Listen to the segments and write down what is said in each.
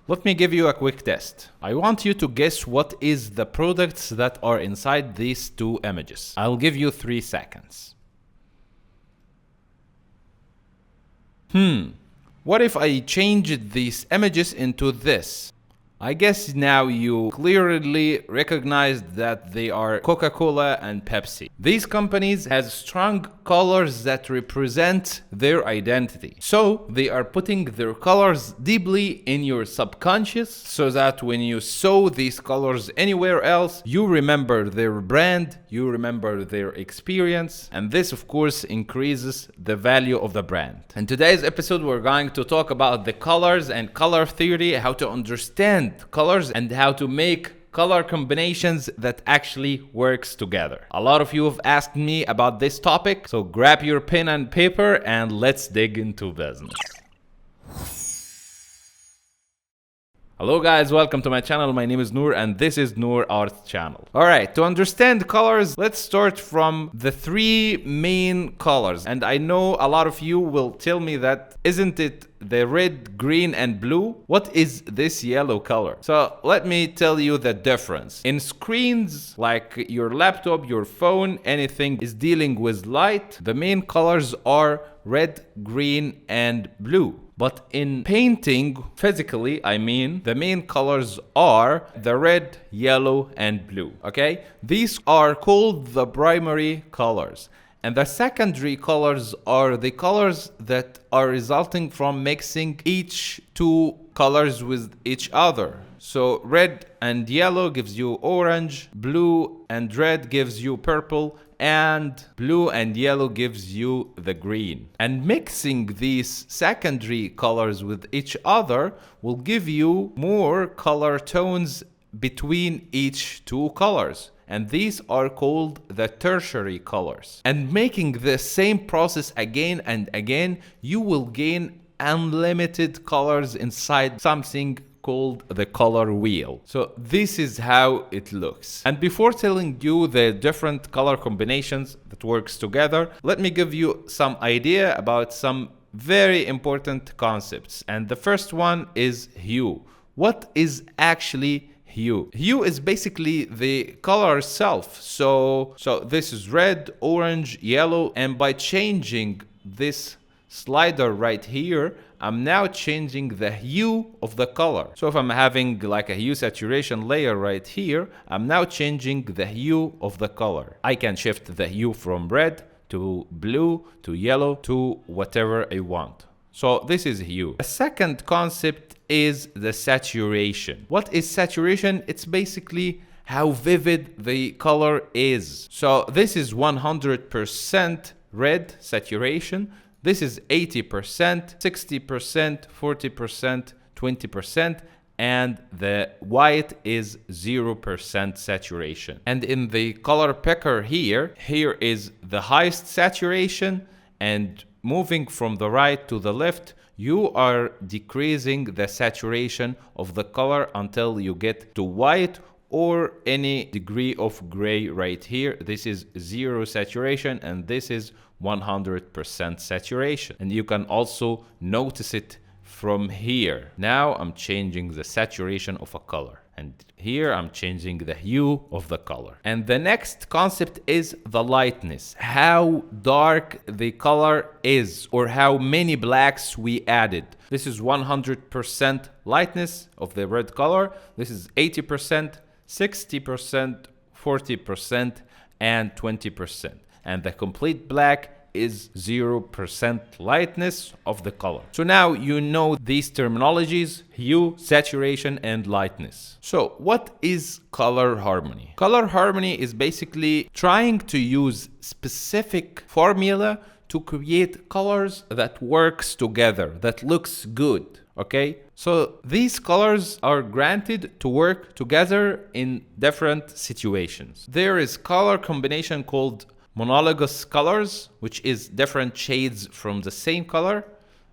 Let me give you a quick test. I want you to guess what is the products that are inside these two images. I'll give you 3 seconds. What if I changed these images into this? I guess now you clearly recognize that they are Coca-Cola and Pepsi. These companies have strong colors that represent their identity. So they are putting their colors deeply in your subconscious so that when you saw these colors anywhere else, you remember their brand, you remember their experience, and this of course increases the value of the brand. In today's episode, we're going to talk about the colors and color theory, how to understand colors and how to make color combinations that actually works together. A lot of you have asked me about this topic, so grab your pen and paper and let's dig into business. Hello guys, welcome to my channel. My name is Noor and this is nourart channel. Alright, to understand colors, let's start from the 3 main colors. And I know a lot of you will tell me that, isn't it the red, green, and blue? What is this yellow color? So let me tell you the difference. In screens like your laptop, your phone, anything is dealing with light, the main colors are red, green, and blue. But in painting, physically, I mean, the main colors are the red, yellow, and blue, okay? These are called the primary colors. And the secondary colors are the colors that are resulting from mixing each 2 colors with each other. So red and yellow gives you orange, blue and red gives you purple, and blue and yellow gives you the green. And mixing these secondary colors with each other will give you more color tones between each 2 colors. And these are called the tertiary colors. And making the same process again and again, you will gain unlimited colors inside something called the color wheel. So this is how it looks. And before telling you the different color combinations that works together, let me give you some idea about some very important concepts. And the first one is hue. What is actually hue? Hue is basically the color itself. So this is red, orange, yellow, and by changing this slider right here, I'm now changing the hue of the color. So if I'm having like a hue saturation layer right here, I'm now changing the hue of the color. I can shift the hue from red to blue to yellow to whatever I want. So this is hue. The second concept is the saturation. What is saturation? It's basically how vivid the color is. So this is 100% red saturation. This is 80%, 60%, 40%, 20%, and the white is 0% saturation. And in the color picker here is the highest saturation, and moving from the right to the left, you are decreasing the saturation of the color until you get to white or any degree of gray right here. This is 0 saturation and this is 100% saturation. And you can also notice it from here. Now I'm changing the saturation of a color. And here I'm changing the hue of the color. And the next concept is the lightness. How dark the color is or how many blacks we added. This is 100% lightness of the red color. This is 80%, 60%, 40%, and 20%. And the complete black is 0% lightness of the color. So now you know these terminologies: hue, saturation, and lightness. So what is color harmony? Color harmony is basically trying to use specific formula to create colors that works together, that looks good. Okay, so these colors are granted to work together in different situations. There is color combination called Monochromatic Colors, which is different shades from the same color.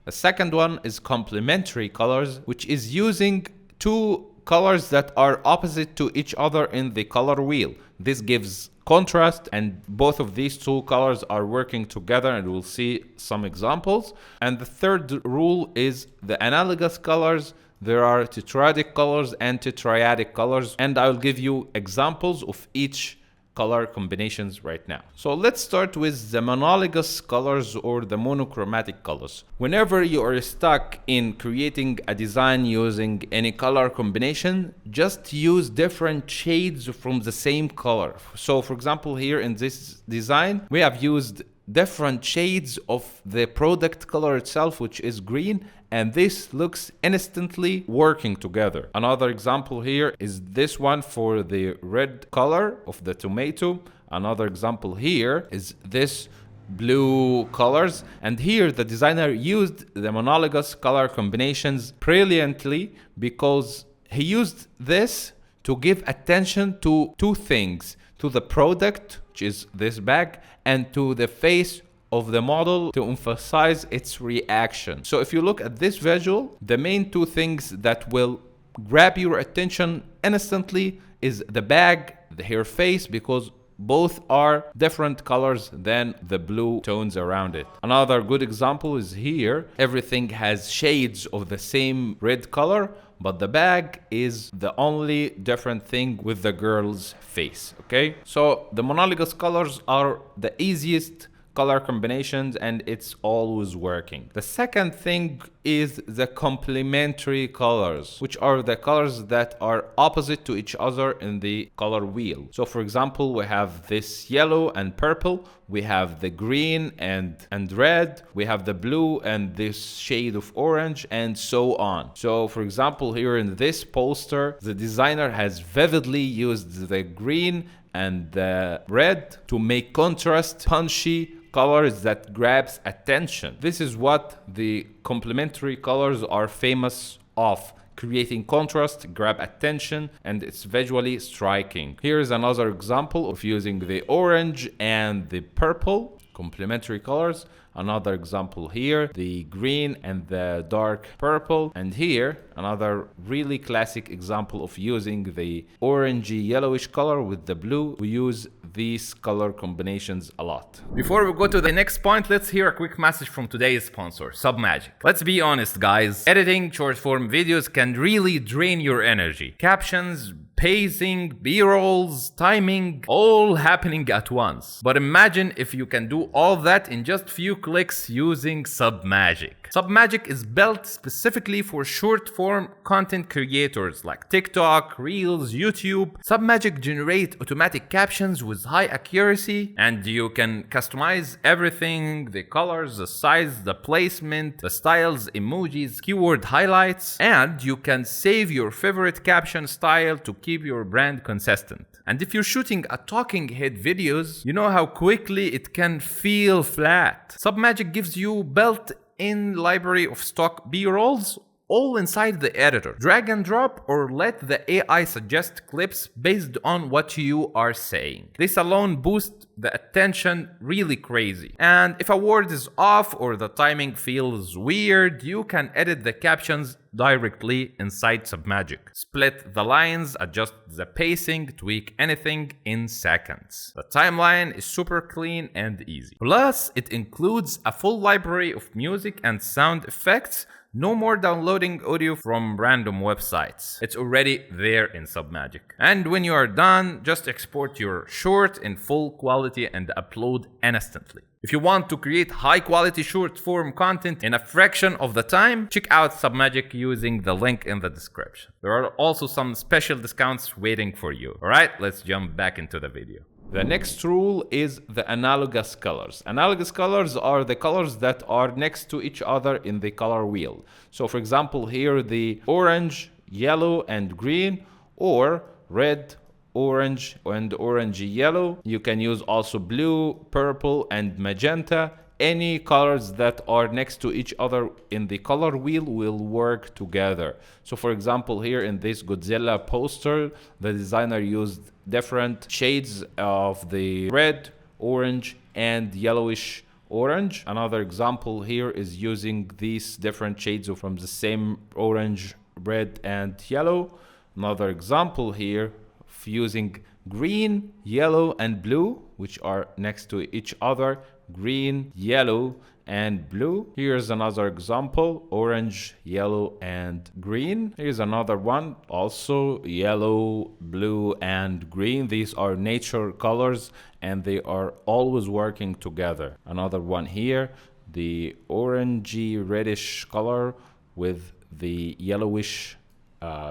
The second one is Complementary Colors, which is using 2 colors that are opposite to each other in the color wheel. This gives contrast, and both of these 2 colors are working together, and we'll see some examples. And the third rule is the Analogues Colors. there are Tetradic Colors and Triadic Colors, and I'll give you examples of each color combinations right now. So let's start with the Monochromatic Colors or the Monochromatic Colors. Whenever you are stuck in creating a design using any color combination, just use different shades from the same color. So for example, here in this design, we have used different shades of the product color itself, which is green, and this looks instantly working together. Another example here is this one for the red color of the tomato. Another example here is this blue colors, and here the designer used the monochromatic color combinations brilliantly because he used this to give attention to two things: to the product, which is this bag, and to the face of the model to emphasize its reaction. So if you look at this visual, the main two things that will grab your attention instantly is the bag, the hair face, because both are different colors than the blue tones around it. Another good example is here. Everything has shades of the same red color, but the bag is the only different thing with the girl's face, okay? So the Monochromatic Colors are the easiest color combinations, and it's always working. The second thing is the complementary colors, which are the colors that are opposite to each other in the color wheel. So for example, we have this yellow and purple, we have the green and red, we have the blue and this shade of orange, and so on. So for example, here in this poster, the designer has vividly used the green and the red to make contrast, punchy colors that grabs attention. This is what the complementary colors are famous of: creating contrast, grab attention, and it's visually striking. Here's another example of using the orange and the purple complementary colors. Another example here, the green and the dark purple. And here, another really classic example of using the orangey yellowish color with the blue. We use these color combinations a lot. Before we go to the next point, let's hear a quick message from today's sponsor, Submagic. Let's be honest, guys. Editing short form videos can really drain your energy. Captions, pacing, B-rolls, timing, all happening at once. But imagine if you can do all that in just few clicks using Submagic. Submagic is built specifically for short form content creators like TikTok, Reels, YouTube. Submagic generates automatic captions with high accuracy, and you can customize everything: the colors, the size, the placement, the styles, emojis, keyword highlights, and you can save your favorite caption style to keep your brand consistent. And if you're shooting a talking head videos, you know how quickly it can feel flat. Submagic gives you built-in library of stock B-rolls all inside the editor. Drag and drop or let the AI suggest clips based on what you are saying. This alone boosts the attention really crazy. And if a word is off or the timing feels weird, you can edit the captions directly inside Submagic. Split the lines, adjust the pacing, tweak anything in seconds. The timeline is super clean and easy. Plus, it includes a full library of music and sound effects. No more downloading audio from random websites. It's already there in Submagic. And when you are done, just export your short in full quality and upload instantly. If you want to create high quality short form content in a fraction of the time, check out Submagic using the link in the description. There are also some special discounts waiting for you. Alright, let's jump back into the video. The next rule is the analogous colors. Analogous colors are the colors that are next to each other in the color wheel. So for example, here the orange, yellow, and green, or red, orange, and orangey yellow. You can use also blue, purple, and magenta. Any colors that are next to each other in the color wheel will work together. So for example, here in this Godzilla poster, the designer used different shades of the red, orange, and yellowish orange. Another example here is using these different shades from the same orange, red, and yellow. Another example here of using green, yellow, and blue, which are next to each other. green, yellow, and blue. Here's another example, orange, yellow, and green. Here's another one, also yellow, blue, and green. These are nature colors and they are always working together. Another one here, the orangey reddish color with the yellowish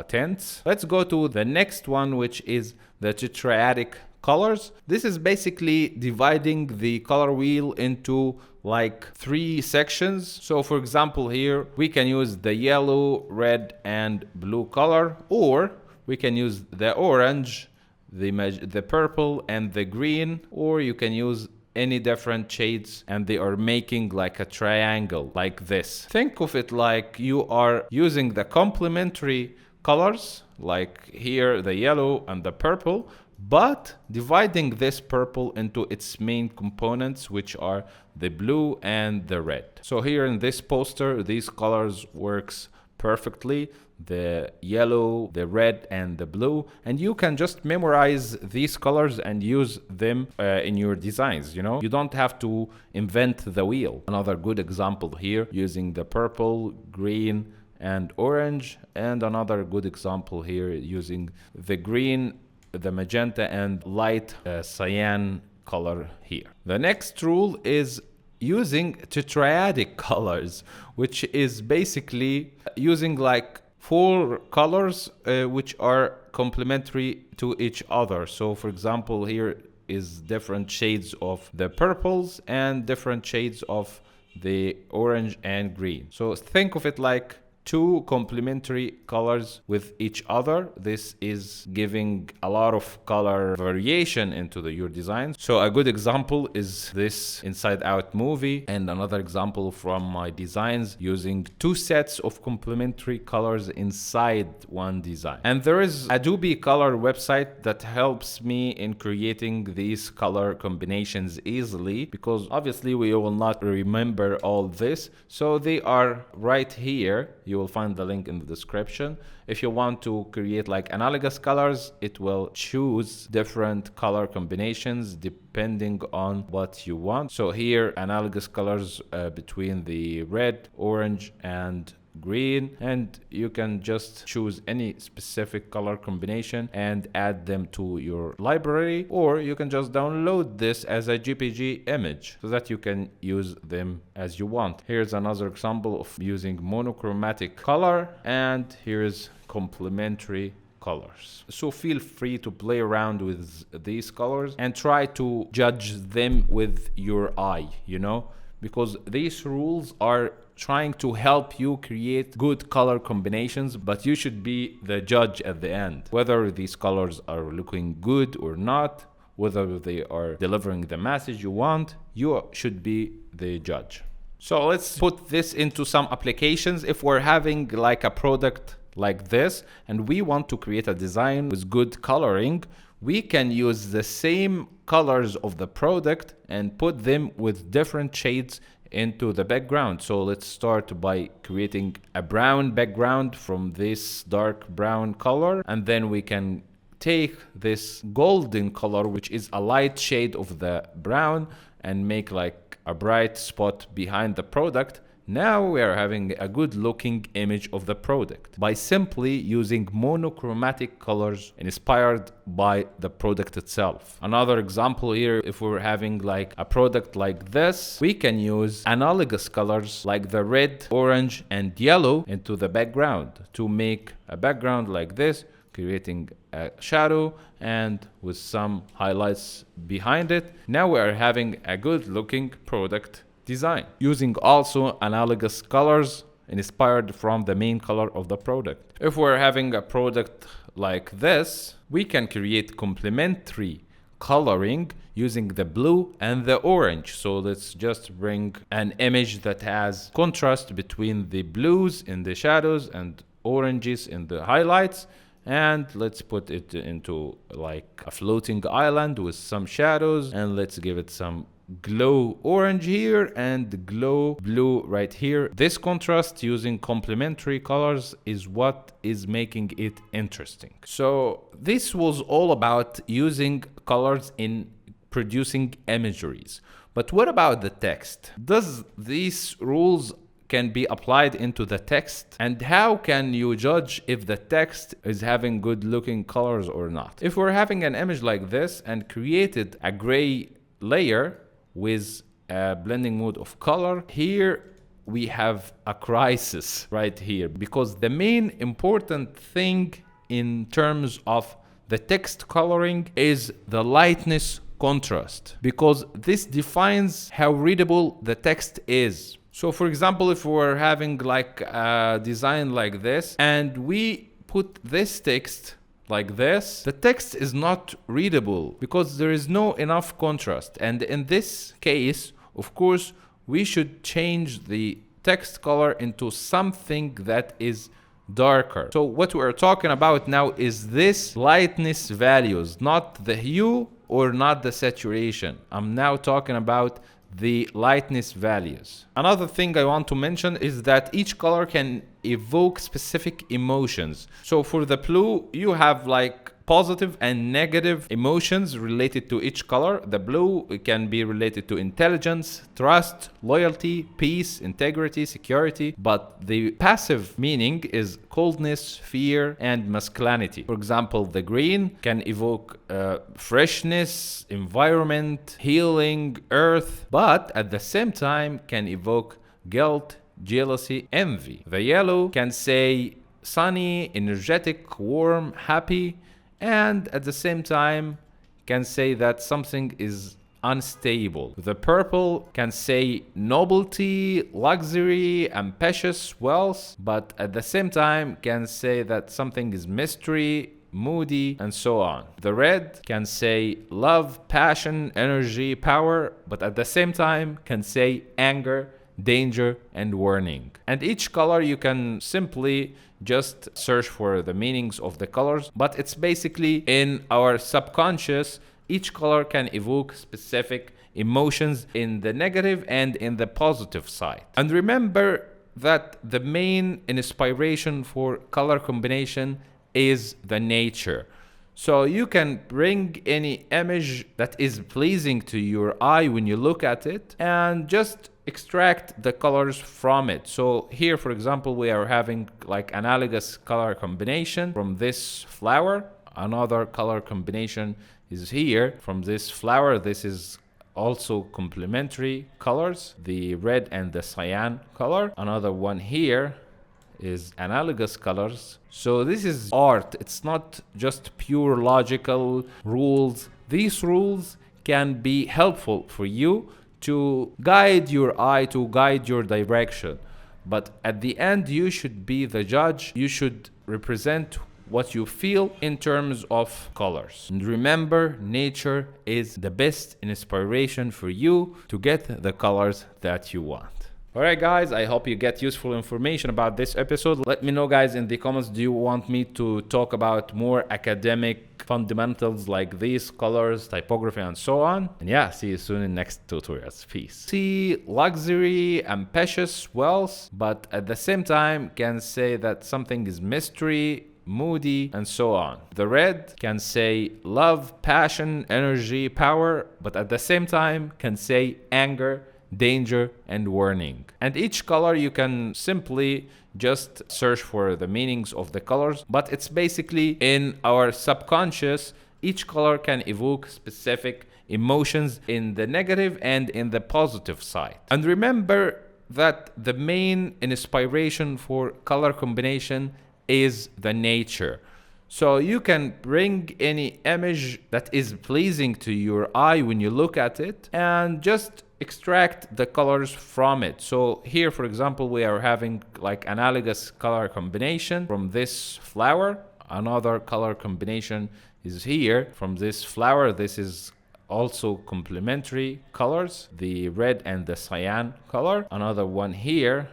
tints. Let's go to the next one, which is the Tetradic Colors. This is basically dividing the color wheel into like 3 sections. So for example, here we can use the yellow, red, and blue color, or we can use the orange, the purple, and the green, or you can use any different shades, and they are making like a triangle like this. Think of it like you are using the complementary colors, like here the yellow and the purple, but dividing this purple into its main components, which are the blue and the red. So here in this poster, these colors works perfectly, the yellow, the red, and the blue, and you can just memorize these colors and use them in your designs. You know, you don't have to invent the wheel. Another good example here, using the purple, green, and orange, and another good example here using the green, the magenta, and light cyan color here. The next rule is using Tetradic Colors, which is basically using like 4 colors which are complementary to each other. So for example, here is different shades of the purples and different shades of the orange and green. So think of it like 2 complementary colors with each other. This is giving a lot of color variation into your design. So a good example is this Inside Out movie, and another example from my designs using 2 sets of complementary colors inside one design. And there is Adobe Color website that helps me in creating these color combinations easily, because obviously we will not remember all this. So they are right here. You will find the link in the description. If you want to create like Analogues Colors, it will choose different color combinations depending on what you want. So here, Analogues Colors between the red, orange, and green, and you can just choose any specific color combination and add them to your library, or you can just download this as a JPG image so that you can use them as you want. Here's another example of using monochromatic color, and here's complementary colors. So feel free to play around with these colors and try to judge them with your eye, you know, because these rules are trying to help you create good color combinations, but you should be the judge at the end. Whether these colors are looking good or not, whether they are delivering the message you want, you should be the judge. So let's put this into some applications. If we're having like a product like this and we want to create a design with good coloring, we can use the same colors of the product and put them with different shades into the background. So let's start by creating a brown background from this dark brown color, and then we can take this golden color, which is a light shade of the brown, and make like a bright spot behind the product. Now we are having a good looking image of the product by simply using monochromatic colors inspired by the product itself. Another example here, if we're having like a product like this, we can use analogous colors like the red, orange, and yellow into the background to make a background like this, creating a shadow and with some highlights behind it. Now we are having a good looking product design using also analogous colors inspired from the main color of the product. If we're having a product like this, we can create complementary coloring using the blue and the orange. So let's just bring an image that has contrast between the blues in the shadows and oranges in the highlights, and let's put it into like a floating island with some shadows, and let's give it some glow orange here and glow blue right here. This contrast using complementary colors is what is making it interesting. So this was all about using colors in producing imageries. But what about the text? Does these rules can be applied into the text? And how can you judge if the text is having good looking colors or not? If we're having an image like this and created a gray layer with a blending mode of color, here we have a crisis right here, because the main important thing in terms of the text coloring is the lightness contrast, because this defines how readable the text is. So for example, if we're having like a design like this and we put this text like this, the text is not readable because there is no enough contrast. And in this case, of course, we should change the text color into something that is darker. So what we're talking about now is this lightness values, not the hue or not the saturation. I'm now talking about the lightness values. Another thing I want to mention is that each color can evoke specific emotions. So for the blue, you have like positive and negative emotions related to each color. The blue can be related to intelligence, trust, loyalty, peace, integrity, security. But the passive meaning is coldness, fear, and masculinity. For example, the green can evoke freshness, environment, healing, earth, but at the same time can evoke guilt, jealousy, envy. The yellow can say sunny, energetic, warm, happy, and at the same time can say that something is unstable. The purple can say novelty, luxury, ambitious, wealth, but at the same time can say that something is mystery, moody, and so on. The red can say love, passion, energy, power, but at the same time can say anger, danger, and warning. And each color you can simply just search for the meanings of the colors, but it's basically in our subconscious. Each color can evoke specific emotions in the negative and in the positive side. And remember that the main inspiration for color combination is the nature. So you can bring any image that is pleasing to your eye when you look at it and just extract the colors from it. So here, for example, we are having like analogous color combination from this flower. Another color combination is here from this flower. This is also complementary colors, the red and the cyan color. Another one here is analogous colors. So this is art. It's not just pure logical rules. These rules can be helpful for you to guide your eye, to guide your direction. But at the end, you should be the judge. You should represent what you feel in terms of colors. And remember, nature is the best inspiration for you to get the colors that you want. Alright guys, I hope you get useful information about this episode. Let me know guys in the comments, do you want me to talk about more academic fundamentals like these, colors, typography, and so on? And yeah, see you soon in next tutorials. Peace. See luxury, ambitious, wealth, but at the same time can say that something is mystery, moody, and so on. The red can say love, passion, energy, power, but at the same time can say anger, danger, and warning. And each color you can simply just search for the meanings of the colors, but it's basically in our subconscious. Each color can evoke specific emotions in the negative and in the positive side. And remember that the main inspiration for color combination is the nature. So you can bring any image that is pleasing to your eye when you look at it and just extract the colors from it. So here, for example, we are having like analogous color combination from this flower. Another color combination is here from this flower. This is also complementary colors, the red and the cyan color. Another one here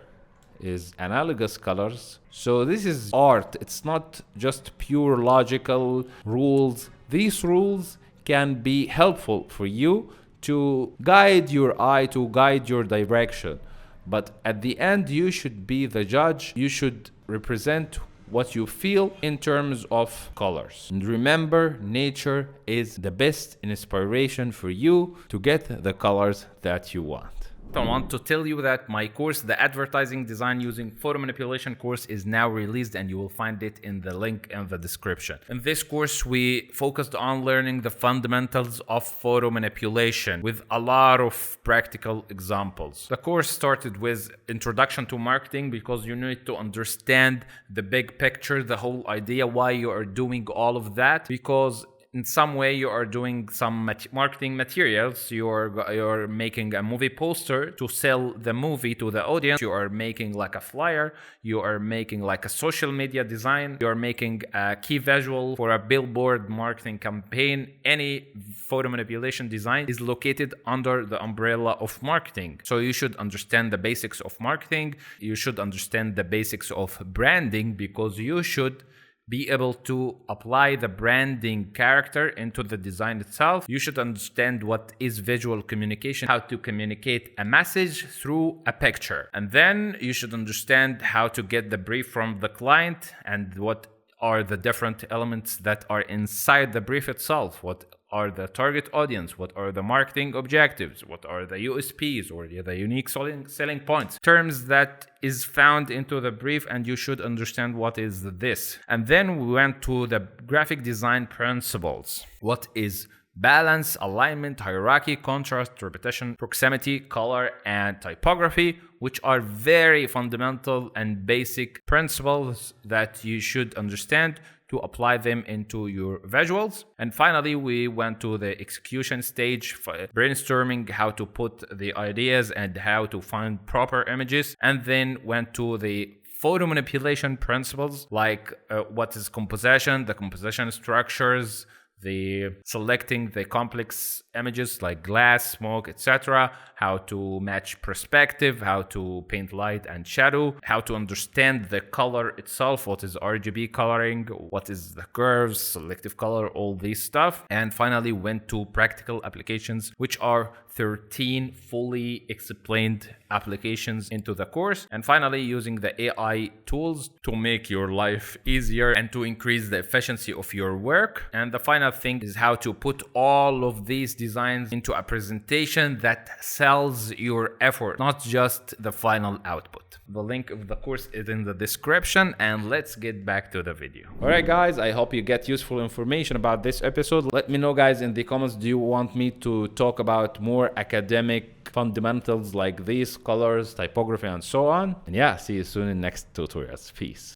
is analogous colors. So this is art. It's not just pure logical rules. These rules can be helpful for you to guide your eye, to guide your direction. But at the end, you should be the judge. You should represent what you feel in terms of colors. And remember, nature is the best inspiration for you to get the colors that you want. I want to tell you that my course, the Advertising Design Using Photo Manipulation course, is now released, and you will find it in the link in the description. In this course, we focused on learning the fundamentals of photo manipulation with a lot of practical examples. The course started with Introduction to Marketing, because you need to understand the big picture, the whole idea why you are doing all of that, because in some way you are doing some marketing materials. You're making a movie poster to sell the movie to the audience. You are making like a flyer. You are making like a social media design. You are making a key visual for a billboard marketing campaign. Any photo manipulation design is located under the umbrella of marketing. So you should understand the basics of marketing. You should understand the basics of branding, because you should be able to apply the branding character into the design itself. You should understand what is visual communication, how to communicate a message through a picture. And then you should understand how to get the brief from the client and what are the different elements that are inside the brief itself. What are the target audience? What are the marketing objectives? What are the USPs or the unique selling points? Terms that is found into the brief, and you should understand what is this. And then we went to the graphic design principles. What is balance, alignment, hierarchy, contrast, repetition, proximity, color, and typography, which are very fundamental and basic principles that you should understand to apply them into your visuals. And finally, we went to the execution stage, brainstorming how to put the ideas and how to find proper images, and then went to the photo manipulation principles, like what is composition, the composition structures, the selecting the complex images like glass, smoke, etc., how to match perspective, how to paint light and shadow, how to understand the color itself, what is RGB coloring, what is the curves, selective color, all this stuff. And finally went to practical applications, which are 13 fully explained applications into the course. And finally, using the AI tools to make your life easier and to increase the efficiency of your work. And the final thing is how to put all of these designs into a presentation that sells your effort, not just the final output. The link of the course is in the description, and let's get back to the video. All right, guys, I hope you get useful information about this episode. Let me know, guys, in the comments, do you want me to talk about more academic fundamentals like these, colors, typography, and so on? And yeah, see you soon in next tutorials. Peace.